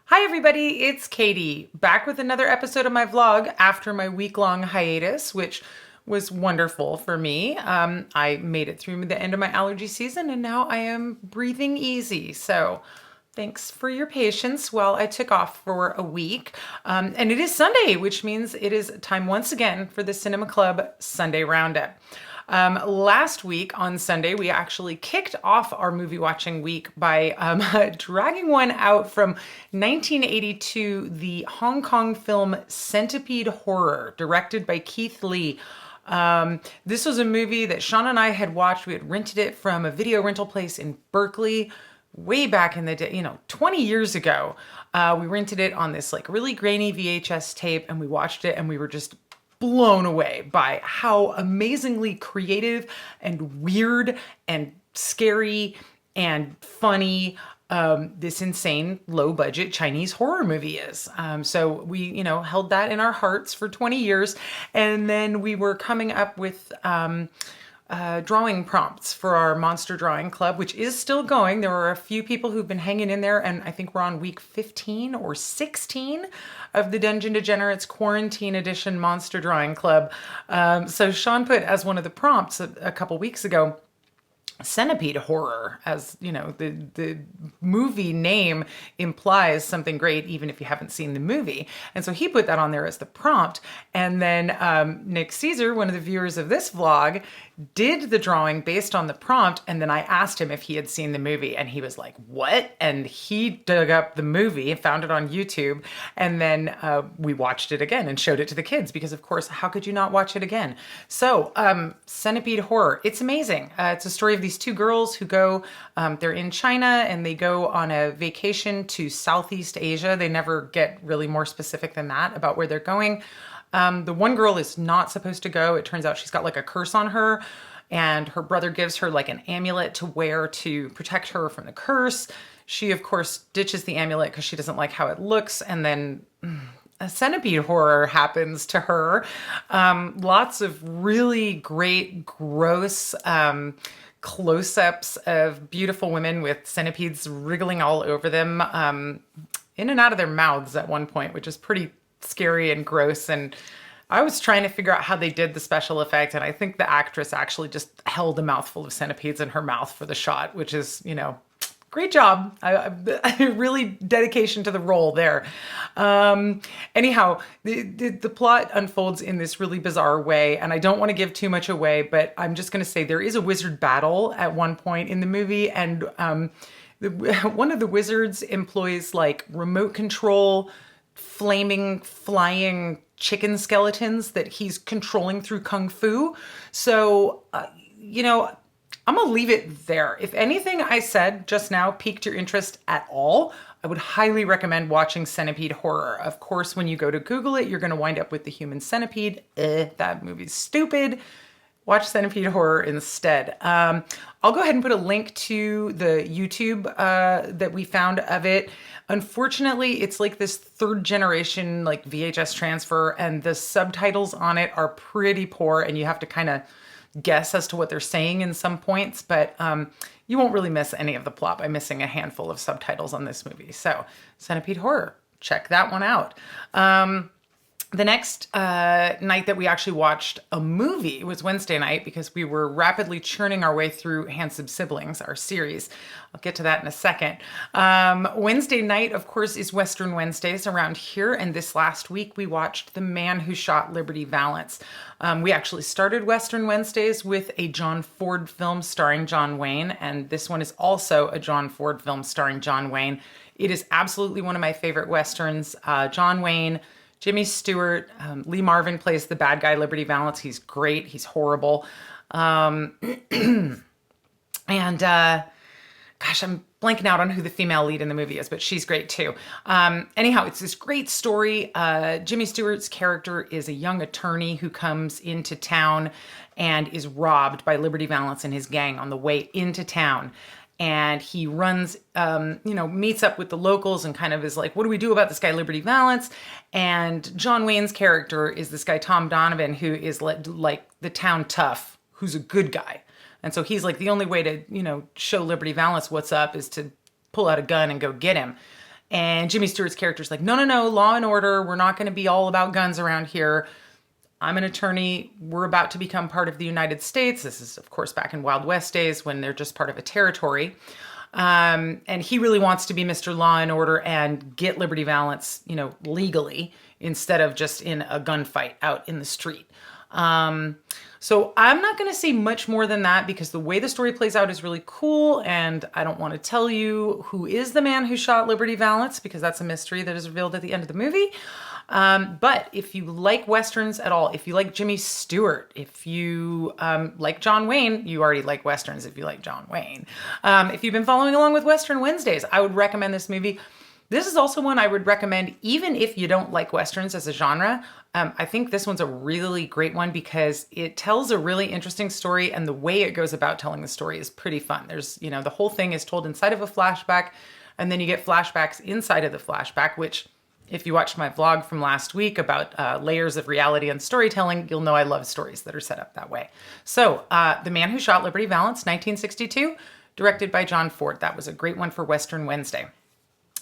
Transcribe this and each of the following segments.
Hi everybody, it's Katie, back with another episode of my vlog after my week-long hiatus, which was wonderful for me. I made it through the end of my allergy season and now I am breathing easy. So thanks for your patience while I took off for a week. And it is Sunday, which means it is time once again for the Cinema Club Sunday Roundup. Last week on Sunday, we actually kicked off our movie watching week by dragging one out from 1982, the Hong Kong film Centipede Horror, directed by Keith Lee. This was a movie that Sean and I had watched. We had rented it from a video rental place in Berkeley way back in the day, 20 years ago. We rented it on this like really grainy VHS tape and we watched it and we were just blown away by how amazingly creative and weird and scary and funny this insane low budget Chinese horror movie is. So we, held that in our hearts for 20 years. And then we were coming up with drawing prompts for our monster drawing club, which is still going. There are a few people who've been hanging in there, and I think we're on week 15 or 16 of the Dungeon Degenerates Quarantine Edition Monster Drawing Club. So Sean put as one of the prompts a couple weeks ago, Centipede Horror, as the movie name implies something great even if you haven't seen the movie. And so he put that on there as the prompt. And then Nick Caesar, one of the viewers of this vlog, did the drawing based on the prompt. And then I asked him if he had seen the movie and he was like, what? And he dug up the movie and found it on YouTube. And then we watched it again and showed it to the kids because of course, how could you not watch it again? So Centipede Horror, it's amazing. It's a story of these two girls who go, they're in China and they go on a vacation to Southeast Asia. They never get really more specific than that about where they're going. The one girl is not supposed to go. It turns out she's got like a curse on her and her brother gives her like an amulet to wear to protect her from the curse. She of course ditches the amulet because she doesn't like how it looks, and then a centipede horror happens to her. Lots of really great, gross close-ups of beautiful women with centipedes wriggling all over them, in and out of their mouths at one point, which is pretty scary and gross. And I was trying to figure out how they did the special effect, and I think the actress actually just held a mouthful of centipedes in her mouth for the shot, which is, great job. I really dedication to the role there. Anyhow, the plot unfolds in this really bizarre way, and I don't want to give too much away, but I'm just going to say there is a wizard battle at one point in the movie, and one of the wizards employs like remote control, flaming, flying chicken skeletons that he's controlling through kung fu. So, I'm gonna leave it there. If anything I said just now piqued your interest at all, I would highly recommend watching Centipede Horror. Of course, when you go to Google it, you're gonna wind up with the human centipede. That movie's stupid. Watch Centipede Horror instead. I'll go ahead and put a link to the YouTube that we found of it. Unfortunately, it's like this third generation like VHS transfer, and the subtitles on it are pretty poor, and you have to kind of guess as to what they're saying in some points, but you won't really miss any of the plot by missing a handful of subtitles on this movie. So Centipede Horror, check that one out. The next night that we actually watched a movie was Wednesday night because we were rapidly churning our way through Handsome Siblings, our series. I'll get to that in a second. Wednesday night, of course, is Western Wednesdays around here. And this last week, we watched The Man Who Shot Liberty Valance. We actually started Western Wednesdays with a John Ford film starring John Wayne. And this one is also a John Ford film starring John Wayne. It is absolutely one of my favorite Westerns. John Wayne, Jimmy Stewart, Lee Marvin plays the bad guy, Liberty Valance. He's great. He's horrible. Gosh, I'm blanking out on who the female lead in the movie is, but she's great too. Anyhow, it's this great story. Jimmy Stewart's character is a young attorney who comes into town and is robbed by Liberty Valance and his gang on the way into town. And he runs, meets up with the locals and kind of is like, what do we do about this guy, Liberty Valance? And John Wayne's character is this guy, Tom Donovan, who is like the town tough, who's a good guy. And so he's like, the only way to, show Liberty Valance what's up is to pull out a gun and go get him. And Jimmy Stewart's character's like, no, no, no, law and order. We're not going to be all about guns around here. I'm an attorney. We're about to become part of the United States. This is, of course, back in Wild West days when they're just part of a territory. And he really wants to be Mr. Law and Order and get Liberty Valance, legally instead of just in a gunfight out in the street. So I'm not going to say much more than that because the way the story plays out is really cool. And I don't want to tell you who is the man who shot Liberty Valance because that's a mystery that is revealed at the end of the movie. But if you like Westerns at all, if you like Jimmy Stewart, if you like John Wayne, you already like Westerns if you like John Wayne. If you've been following along with Western Wednesdays, I would recommend this movie. This is also one I would recommend even if you don't like Westerns as a genre. I think this one's a really great one because it tells a really interesting story and the way it goes about telling the story is pretty fun. There's, the whole thing is told inside of a flashback and then you get flashbacks inside of the flashback, which if you watched my vlog from last week about layers of reality and storytelling, you'll know I love stories that are set up that way. So The Man Who Shot Liberty Valance, 1962, directed by John Ford. That was a great one for Western Wednesday.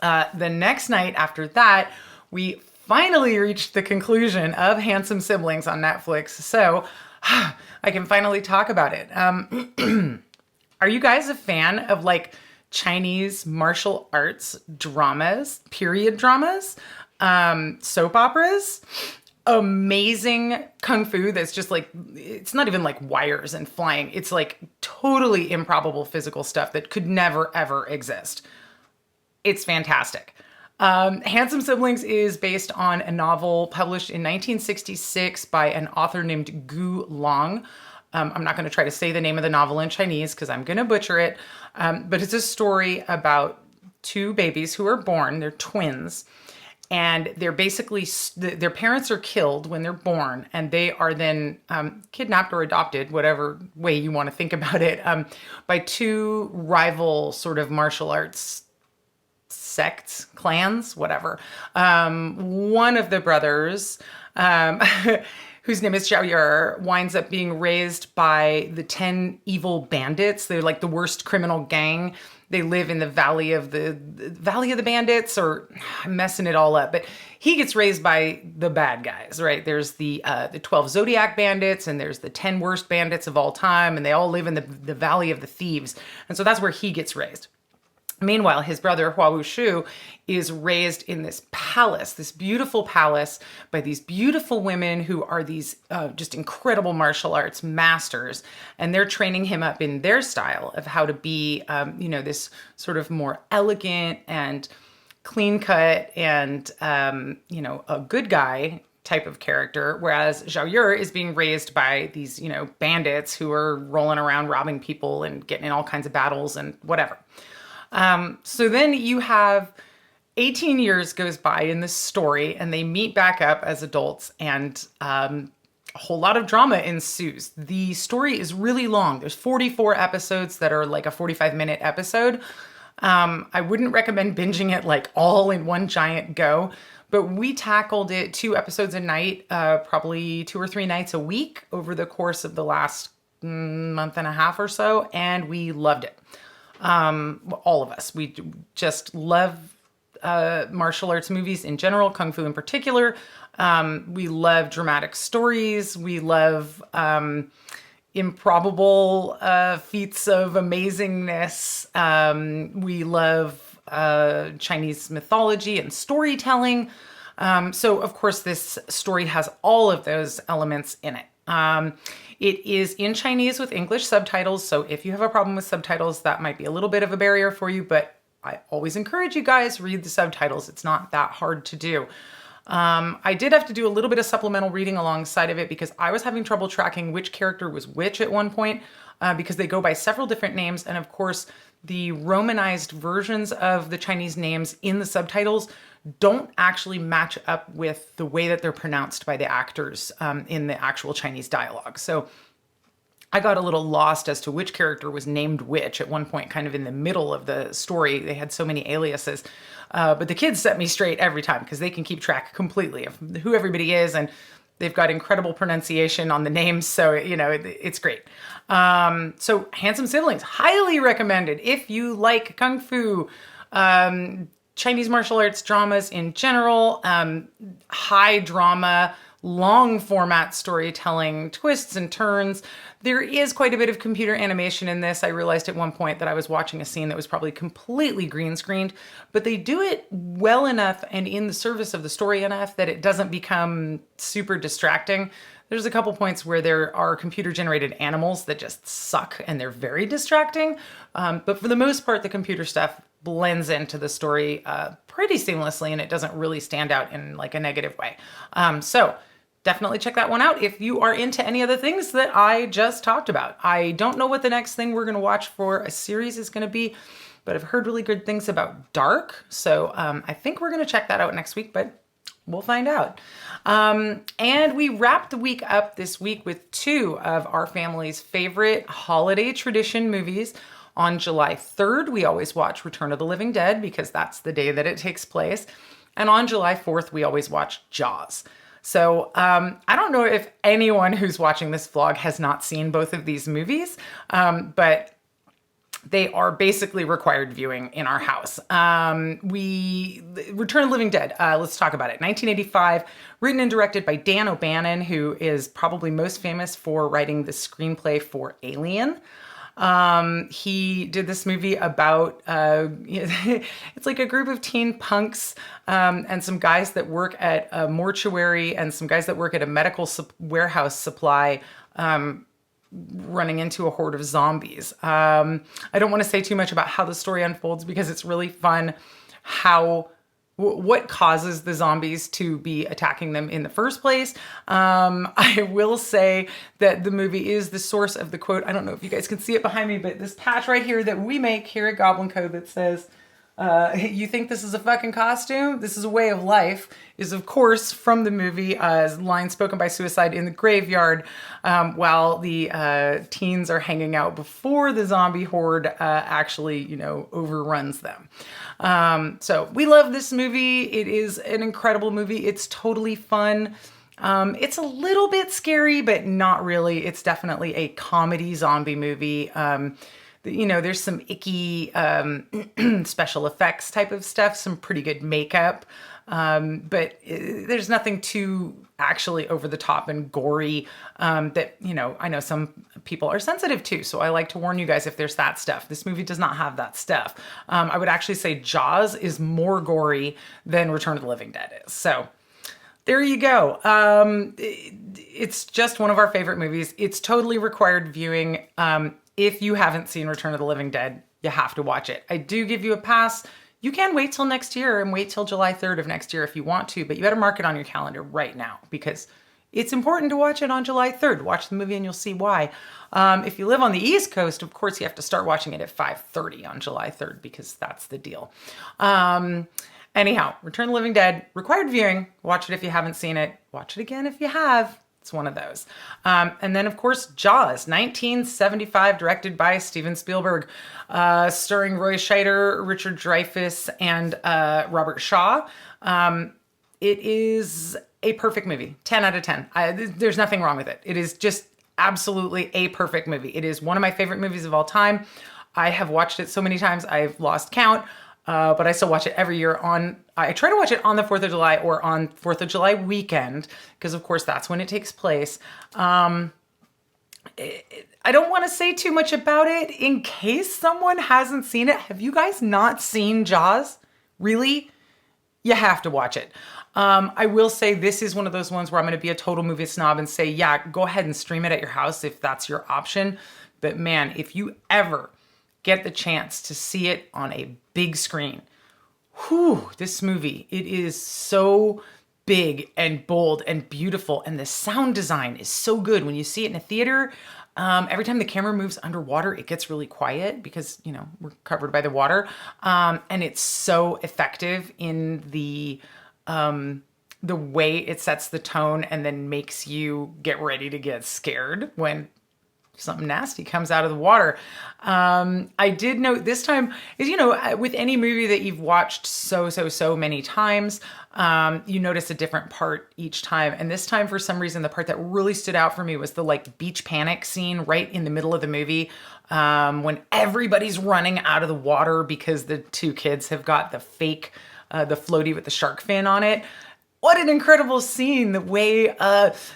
The next night after that, we finally reached the conclusion of Handsome Siblings on Netflix. So I can finally talk about it. Are you guys a fan of Chinese martial arts dramas, period dramas, soap operas, amazing kung fu that's just it's not even wires and flying. It's totally improbable physical stuff that could never, ever exist. It's fantastic. Handsome Siblings is based on a novel published in 1966 by an author named Gu Long. I'm not going to try to say the name of the novel in Chinese because I'm going to butcher it. But it's a story about two babies who are born. They're twins. And they're basically, their parents are killed when they're born. And they are then kidnapped or adopted, whatever way you want to think about it, by two rival sort of martial arts sects, clans, whatever. One of the brothers, whose name is Xiao Yur, winds up being raised by the 10 evil bandits. They're the worst criminal gang. They live in the Valley of the Bandits, or I'm messing it all up. But he gets raised by the bad guys, right? There's the 12 Zodiac bandits, and there's the 10 worst bandits of all time, and they all live in the Valley of the Thieves. And so that's where he gets raised. Meanwhile, his brother, Hua Wushu, is raised in this palace, this beautiful palace by these beautiful women who are these just incredible martial arts masters. And they're training him up in their style of how to be, this sort of more elegant and clean cut and, a good guy type of character. Whereas Zhao Yur is being raised by these, bandits who are rolling around robbing people and getting in all kinds of battles and whatever. So then you have 18 years goes by in this story and they meet back up as adults and a whole lot of drama ensues. The story is really long. There's 44 episodes that are a 45-minute episode. I wouldn't recommend binging it all in one giant go, but we tackled it 2 episodes a night, probably 2 or 3 nights a week over the course of the last month and a half or so, and we loved it. All of us. We just love martial arts movies in general, Kung Fu in particular. We love dramatic stories. We love improbable feats of amazingness. We love Chinese mythology and storytelling. So, of course, this story has all of those elements in it. It is in Chinese with English subtitles, so if you have a problem with subtitles, that might be a little bit of a barrier for you, but I always encourage you guys read the subtitles. It's not that hard to do. I did have to do a little bit of supplemental reading alongside of it because I was having trouble tracking which character was which at one point because they go by several different names, and of course, the Romanized versions of the Chinese names in the subtitles don't actually match up with the way that they're pronounced by the actors in the actual Chinese dialogue. So I got a little lost as to which character was named which at one point, kind of in the middle of the story. They had so many aliases. But the kids set me straight every time because they can keep track completely of who everybody is, and they've got incredible pronunciation on the names. So, it's great. So Handsome Siblings, highly recommended if you like Kung Fu, Chinese martial arts dramas in general, high drama, long format storytelling, twists and turns. There is quite a bit of computer animation in this. I realized at one point that I was watching a scene that was probably completely green screened, but they do it well enough and in the service of the story enough that it doesn't become super distracting. There's a couple points where there are computer generated animals that just suck and they're very distracting. But for the most part, the computer stuff blends into the story pretty seamlessly, and it doesn't really stand out in like a negative way. So definitely check that one out if you are into any of the things that I just talked about. I don't know what the next thing we're going to watch for a series is going to be, but I've heard really good things about Dark. So I think we're going to check that out next week, but we'll find out. And we wrapped the week up this week with two of our family's favorite holiday tradition movies. On July 3rd, we always watch Return of the Living Dead because that's the day that it takes place. And on July 4th, we always watch Jaws. So I don't know if anyone who's watching this vlog has not seen both of these movies, but they are basically required viewing in our house. Return of the Living Dead, let's talk about it. 1985, written and directed by Dan O'Bannon, who is probably most famous for writing the screenplay for Alien. He did this movie about, it's like a group of teen punks and some guys that work at a mortuary and some guys that work at a medical warehouse supply running into a horde of zombies. I don't want to say too much about how the story unfolds because it's really fun what causes the zombies to be attacking them in the first place. I will say that the movie is the source of the quote. I don't know if you guys can see it behind me, but this patch right here that we make here at Goblin Code that says, you think this is a fucking costume? This is a way of life, is of course from the movie, line spoken by Suicide in the graveyard, while the teens are hanging out before the zombie horde actually, overruns them. So we love this movie. It is an incredible movie. It's totally fun. It's a little bit scary, but not really. It's definitely a comedy zombie movie. There's some icky special effects type of stuff, some pretty good makeup, but there's nothing too actually over the top and gory that, I know some people are sensitive to. So I like to warn you guys if there's that stuff. This movie does not have that stuff. I would actually say Jaws is more gory than Return of the Living Dead is. So there you go. It's just one of our favorite movies. It's totally required viewing. If you haven't seen Return of the Living Dead, you have to watch it. I do give you a pass. You can wait till next year and wait till July 3rd of next year if you want to, but you better mark it on your calendar right now because it's important to watch it on July 3rd. Watch the movie and you'll see why. If you live on the East Coast, of course, you have to start watching it at 5:30 on July 3rd because that's the deal. Anyhow, Return of the Living Dead, required viewing. Watch it if you haven't seen it. Watch it again if you have. It's one of those. And then, of course, Jaws, 1975, directed by Steven Spielberg, starring Roy Scheider, Richard Dreyfuss, and Robert Shaw. It is a perfect movie, 10 out of 10. There's nothing wrong with it. It is just absolutely a perfect movie. It is one of my favorite movies of all time. I have watched it so many times, I've lost count. But I still watch it every year I try to watch it on the 4th of July or on 4th of July weekend, because of course that's when it takes place. I don't want to say too much about it in case someone hasn't seen it. Have you guys not seen Jaws? Really? You have to watch it. I will say this is one of those ones where I'm going to be a total movie snob and say, yeah, go ahead and stream it at your house if that's your option. But man, if you ever get the chance to see it on a big screen, this movie, it is so big and bold and beautiful, and the sound design is so good. When you see it in a theater, every time the camera moves underwater, it gets really quiet because, we're covered by the water, and it's so effective in the way it sets the tone and then makes you get ready to get scared when something nasty comes out of the water. I did note this time is, with any movie that you've watched so many times, you notice a different part each time. And this time, for some reason, the part that really stood out for me was the beach panic scene right in the middle of the movie, when everybody's running out of the water because the two kids have got the fake the floaty with the shark fin on it. What an incredible scene, the way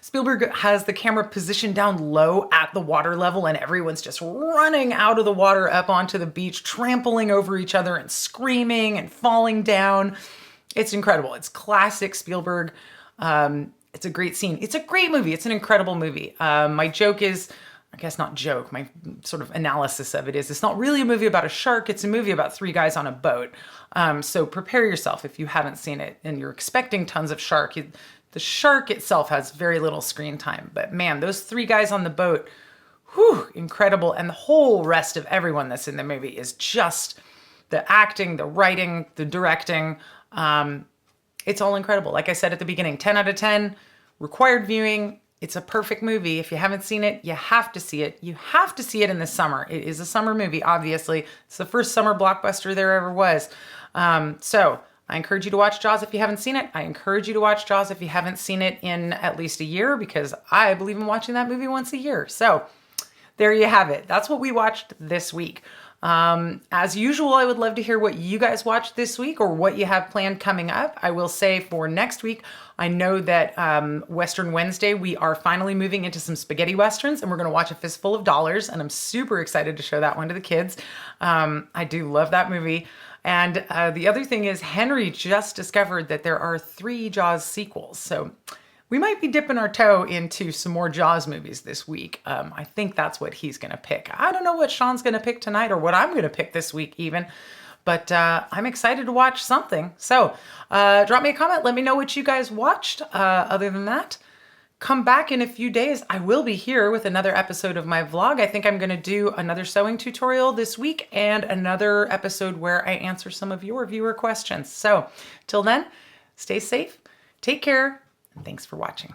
Spielberg has the camera positioned down low at the water level and everyone's just running out of the water up onto the beach, trampling over each other and screaming and falling down. It's incredible. It's classic Spielberg. It's a great scene. It's a great movie. It's an incredible movie. My joke is, I guess not joke, my sort of analysis of it is, it's not really a movie about a shark. It's a movie about three guys on a boat. So prepare yourself if you haven't seen it and you're expecting tons of shark. The shark itself has very little screen time, but man, those three guys on the boat, whew, incredible. And the whole rest of everyone that's in the movie is just the acting, the writing, the directing. It's all incredible. Like I said at the beginning, 10 out of 10, required viewing. It's a perfect movie. If you haven't seen it, you have to see it. You have to see it in the summer. It is a summer movie, obviously. It's the first summer blockbuster there ever was. So I encourage you to watch Jaws if you haven't seen it. I encourage you to watch Jaws if you haven't seen it in at least a year, because I believe in watching that movie once a year. So there you have it. That's what we watched this week. As usual, I would love to hear what you guys watched this week or what you have planned coming up. I will say for next week, I know that Western Wednesday, we are finally moving into some spaghetti westerns and we're going to watch A Fistful of Dollars. And I'm super excited to show that one to the kids. I do love that movie. And the other thing is Henry just discovered that there are 3 Jaws sequels. So we might be dipping our toe into some more Jaws movies this week. I think that's what he's going to pick. I don't know what Sean's going to pick tonight or what I'm going to pick this week even, but I'm excited to watch something. So drop me a comment. Let me know what you guys watched. Other than that, come back in a few days. I will be here with another episode of my vlog. I think I'm going to do another sewing tutorial this week and another episode where I answer some of your viewer questions. So till then, stay safe, take care, and thanks for watching.